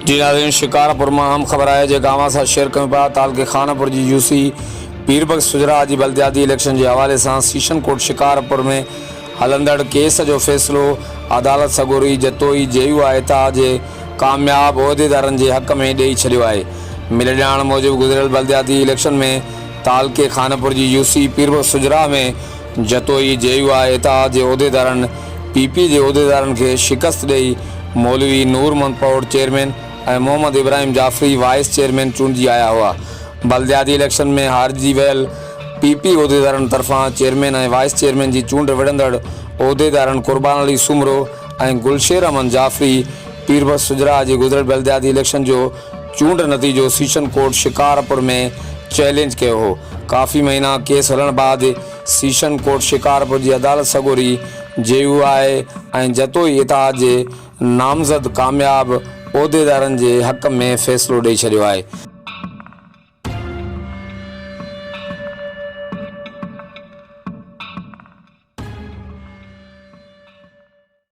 जी नाज़रीन, शिकारपुर में अहम ख़बर आहे जे गांव सां शेयर कयूं पिया। तालुके खानपुर जी यूसी पीरबख्श सुजरा जी बल्दियाती इलेक्शन के हवाले से सीशन कोर्ट शिकारपुर में हलंदड़ केस जो फ़ैसिलो अदालत सगोरी जतोई जेयू एता जे कामयाब उहदेदारनि के हक़ में ॾेई छॾियो आहे। मिले ॼाण मूजिब गुज़िरियल बल्दियाती इलेक्शन में तालुके खानपुर जी यूसी पीरबख्श सुजरा में जतोई जेयू एता जे उहदेदारनि पीपी के उहदेदारनि के शिकस्त ॾेई मौलवी नूर मंदपौर चेयरमैन और मोहम्मद इब्राहिम जाफरी वाइस चेयरमैन चूंडी आया हुआ। बल्दियाती इलेक्शन में हारजी वियल पीपी उहदेदारनि तरफां चेयरमैन और वाइस चेयरमैन की चूंड विढ़ंदड़ उहदेदारनि कुर्बान अली सुमरो और गुलशेर अमन जाफरी पीरबख्श सुजरा जी गुज़िरियल बल्दियाती इलेक्शन जो चूंड नतीजो सीशन कोर्ट शिकारपुर में चैलेंज किया हो। काफ़ी महीना केस हलण बाद सीशन कोर्ट शिकारपुर की अदालत सगोरी जेयू ऐं जतोई इताद जे नामज़द कामयाब उहदेदारनि के हक़ में फ़ैसिलो ॾेई छॾियो आहे।